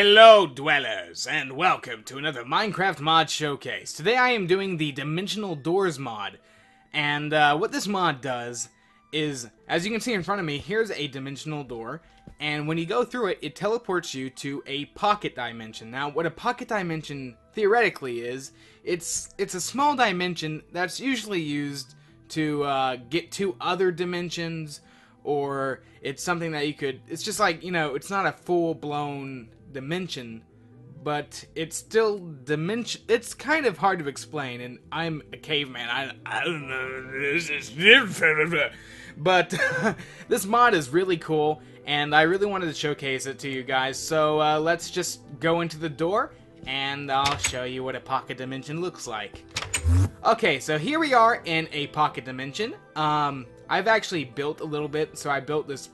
Hello dwellers, and welcome to another Minecraft mod showcase. Today I am doing the Dimensional Doors mod, and what this mod does is, as you can see in front of me, here's a dimensional door, and when you go through it, it teleports you to a pocket dimension. Now, what a pocket dimension theoretically is, it's a small dimension that's usually used to get to other dimensions, or it's something that you could, it's just like, you know, it's not a full-blown dimension, but it's still dimension. It's kind of hard to explain, and I'm a caveman. I don't know, this is different, but this mod is really cool, and I really wanted to showcase it to you guys. So let's just go into the door, and I'll show you what a pocket dimension looks like. Okay, so here we are in a pocket dimension. I've actually built a little bit, so I built this,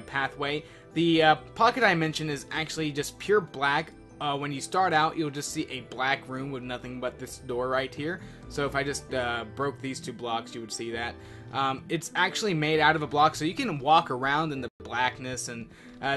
pathway. The pocket dimension is actually just pure black. When you start out, you'll just see a black room with nothing but this door right here. So if I just broke these two blocks, you would see that. It's actually made out of a block, so you can walk around in the blackness, and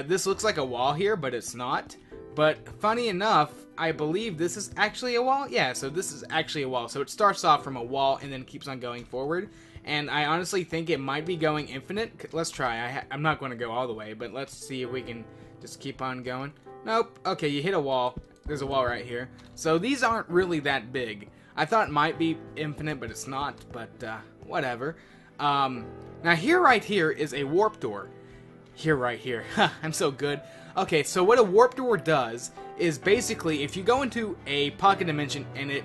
this looks like a wall here, but it's not. But funny enough, I believe this is actually a wall. Yeah, so this is actually a wall. So it starts off from a wall and then keeps on going forward. And I honestly think it might be going infinite. Let's try. I'm not going to go all the way, but let's see if we can just keep on going. Nope. Okay, you hit a wall. There's a wall right here. So these aren't really that big. I thought it might be infinite, but it's not. But whatever. Now here, right here, is a warp door. Here, right here. I'm so good. Okay, so what a warp door does is basically, if you go into a pocket dimension and it,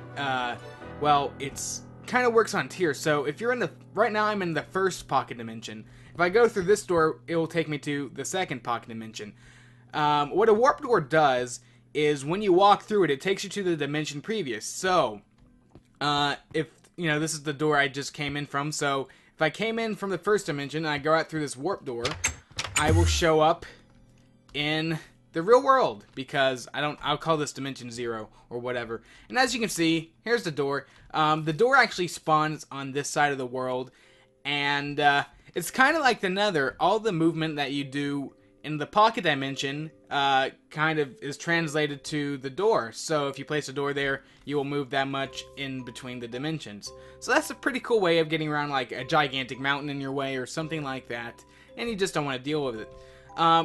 it's kind of works on tiers. So if you're in the, right now I'm in the first pocket dimension. If I go through this door, it will take me to the second pocket dimension. What a warp door does is when you walk through it, it takes you to the dimension previous. So, if, you know, this is the door I just came in from. So if I came in from the first dimension and I go out through this warp door, I will show up in the real world, because I'll call this dimension 0 or whatever. And as you can see, here's the door. The door actually spawns on this side of the world, and it's kind of like the Nether. All the movement that you do in the pocket dimension kind of is translated to the door. So if you place a door there, you will move that much in between the dimensions. So that's a pretty cool way of getting around, like a gigantic mountain in your way or something like that, and you just don't want to deal with it.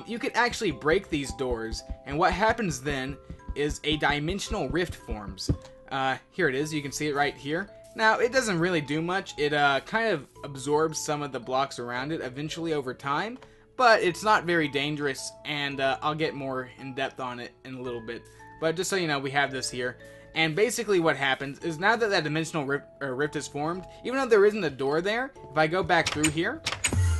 You could actually break these doors, and what happens then is a dimensional rift forms. Here it is, you can see it right here. Now, it doesn't really do much. It kind of absorbs some of the blocks around it eventually over time, but it's not very dangerous, and I'll get more in depth on it in a little bit. But just so you know, we have this here. And basically what happens is, now that dimensional rift is formed, even though there isn't a door there, if I go back through here,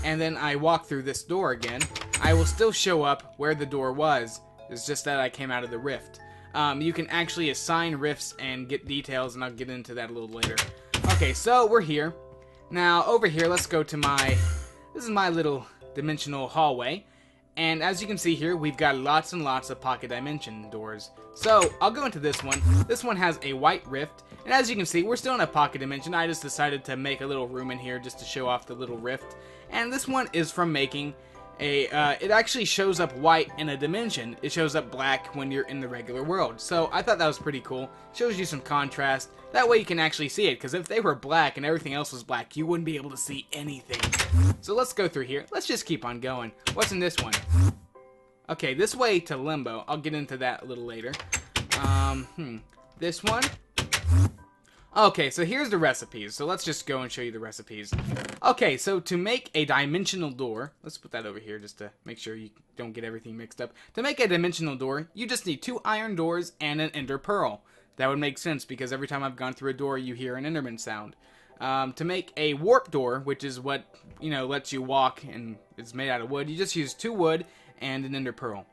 and then I walk through this door again, I will still show up where the door was. It's just that I came out of the rift. You can actually assign rifts and get details, and I'll get into that a little later. Okay, so we're here. Now, over here, let's go to this is my little dimensional hallway. And as you can see here, we've got lots and lots of pocket dimension doors. So, I'll go into this one. This one has a white rift. And as you can see, we're still in a pocket dimension. I just decided to make a little room in here just to show off the little rift. And this one is from making it actually shows up white in a dimension. It shows up black when you're in the regular world. So I thought that was pretty cool. Shows you some contrast. That way you can actually see it, because if they were black and everything else was black, you wouldn't be able to see anything. So let's go through here. Let's just keep on going. What's in this one? Okay, this way to Limbo. I'll get into that a little later. This one? Okay, so here's the recipes. So let's just go and show you the recipes. Okay, so to make a dimensional door, let's put that over here just to make sure you don't get everything mixed up. To make a dimensional door, you just need 2 iron doors and an ender pearl. That would make sense, because every time I've gone through a door, you hear an enderman sound. To make a warp door, which is what, you know, lets you walk and it's made out of wood, you just use 2 wood and an ender pearl.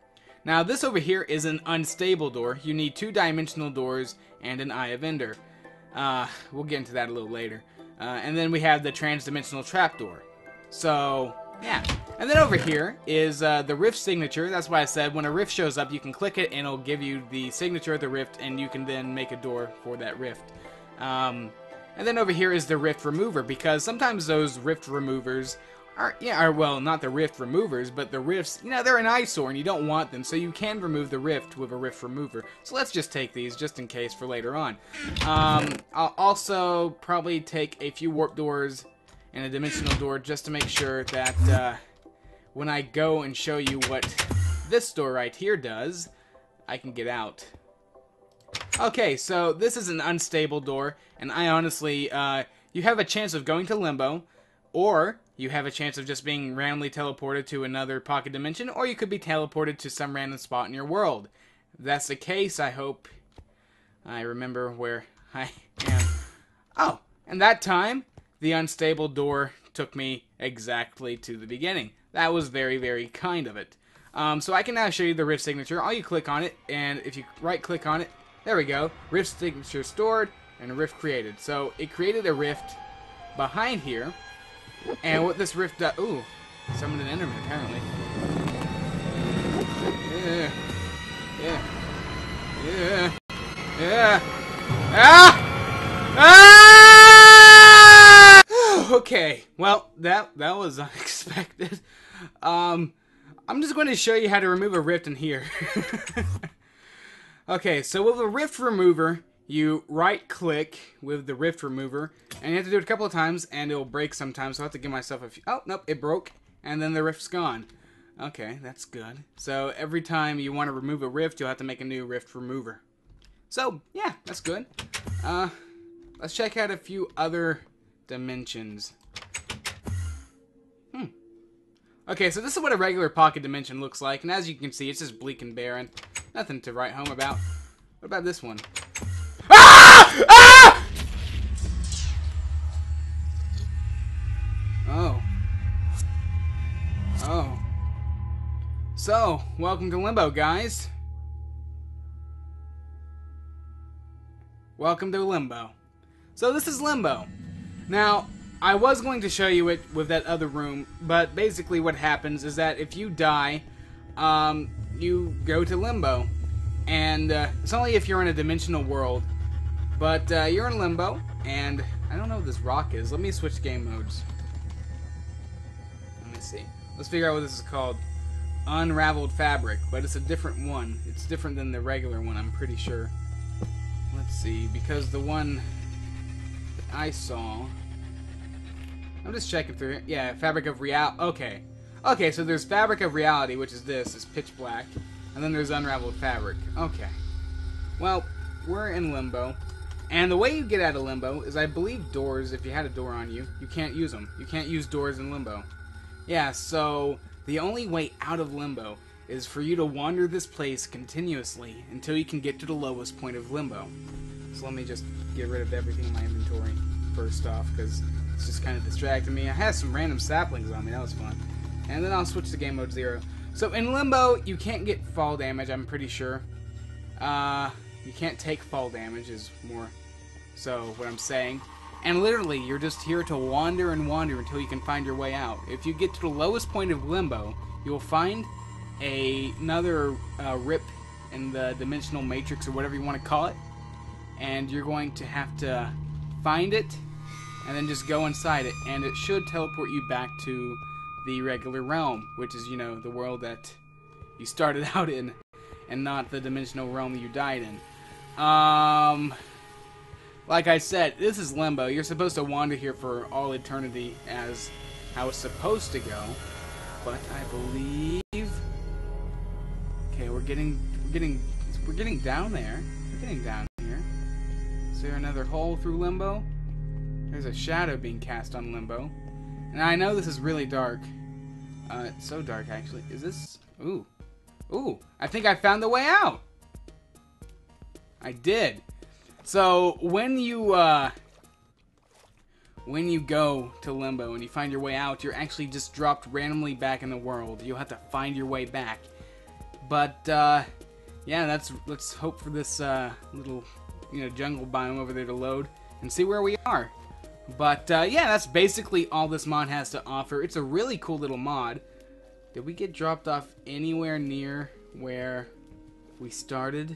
Now this over here is an unstable door. You need 2 dimensional doors and an eye of ender. We'll get into that a little later. And then we have the trans-dimensional trapdoor. So, yeah. And then over here is the rift signature. That's why I said when a rift shows up, you can click it and it'll give you the signature of the rift, and you can then make a door for that rift. And then over here is the rift remover, because sometimes those rift removers Or well, not the rift removers, but the rifts, you know, they're an eyesore and you don't want them, so you can remove the rift with a rift remover. So let's just take these, just in case for later on. I'll also probably take a few warp doors and a dimensional door, just to make sure that when I go and show you what this door right here does, I can get out. Okay, so this is an unstable door, and I honestly, you have a chance of going to limbo, or you have a chance of just being randomly teleported to another pocket dimension, or you could be teleported to some random spot in your world. If that's the case, I hope I remember where I am. Oh, and that time, the unstable door took me exactly to the beginning. That was very, very kind of it. So I can now show you the rift signature. All you click on it, and if you right-click on it, there we go. Rift signature stored, and a rift created. So it created a rift behind here. And what this rift does... Ooh, summoned an enderman, apparently. Yeah. Yeah. Yeah. Yeah. Ah! Ah! Okay, well, that was unexpected. I'm just going to show you how to remove a rift in here. Okay, so with a rift remover, you right-click with the rift remover, and you have to do it a couple of times, and it'll break sometimes, so I have to give myself a few... Oh, nope, it broke, and then the rift's gone. Okay, that's good. So every time you want to remove a rift, you'll have to make a new rift remover. So, yeah, that's good. Let's check out a few other dimensions. Okay, so this is what a regular pocket dimension looks like, and as you can see, it's just bleak and barren. Nothing to write home about. What about this one? Ah! Ah! Oh. Oh. So, welcome to Limbo, guys. Welcome to Limbo. So this is Limbo. Now, I was going to show you it with that other room, but basically what happens is that if you die, you go to Limbo. And it's only if you're in a dimensional world. But you're in Limbo, and I don't know what this rock is. Let me switch game modes. Let me see. Let's figure out what this is called. Unraveled fabric, but it's a different one. It's different than the regular one, I'm pretty sure. Let's see, because the one that I saw... I'm just checking through here. Yeah, fabric of reality. Okay. Okay, so there's fabric of reality, which is this. It's pitch black. And then there's unraveled fabric. Okay. Well, we're in Limbo. And the way you get out of Limbo is, I believe, doors, if you had a door on you, you can't use them. You can't use doors in Limbo. Yeah, so the only way out of Limbo is for you to wander this place continuously until you can get to the lowest point of Limbo. So let me just get rid of everything in my inventory first off, because it's just kind of distracting me. I had some random saplings on me, that was fun. And then I'll switch to game mode 0. So in Limbo, you can't get fall damage, I'm pretty sure. You can't take fall damage is more so what I'm saying. And literally, you're just here to wander and wander until you can find your way out. If you get to the lowest point of Limbo, you'll find another rip in the dimensional matrix or whatever you want to call it. And you're going to have to find it and then just go inside it. And it should teleport you back to the regular realm, which is, you know, the world that you started out in, and not the dimensional realm you died in. Like I said, this is Limbo. You're supposed to wander here for all eternity as how it's supposed to go, but I believe... Okay, we're getting down there. We're getting down here. Is there another hole through Limbo? There's a shadow being cast on Limbo. And I know this is really dark. It's so dark, actually. Is this... Ooh. Ooh. I think I found the way out. I did. So, when you go to Limbo and you find your way out, you're actually just dropped randomly back in the world. You'll have to find your way back. But, yeah, let's hope for this, little, jungle biome over there to load and see where we are. But, yeah, that's basically all this mod has to offer. It's a really cool little mod. Did we get dropped off anywhere near where we started?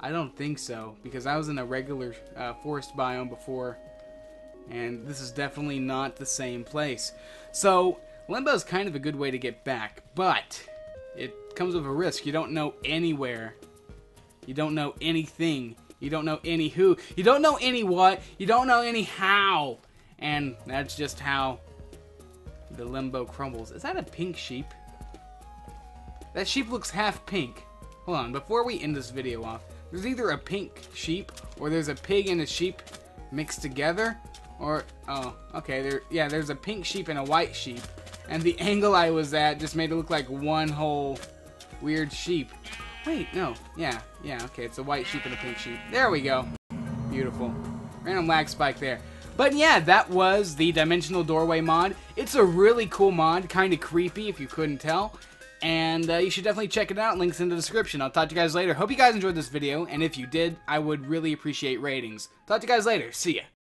I don't think so, because I was in a regular forest biome before, and this is definitely not the same place. So, Limbo is kind of a good way to get back, but it comes with a risk. You don't know anywhere. You don't know anything. You don't know any who. You don't know any what. You don't know any how. And that's just how the Limbo crumbles. Is that a pink sheep? That sheep looks half pink. Hold on, before we end this video off, there's either a pink sheep or there's a pig and a sheep mixed together. Or, oh, okay, there's a pink sheep and a white sheep. And the angle I was at just made it look like one whole weird sheep. Wait, no, yeah, okay, it's a white sheep and a pink sheep. There we go. Beautiful. Random lag spike there. But yeah, that was the Dimensional Doorway mod. It's a really cool mod, kind of creepy if you couldn't tell. And you should definitely check it out. Links in the description. I'll talk to you guys later. Hope you guys enjoyed this video, and if you did, I would really appreciate ratings. Talk to you guys later. See ya.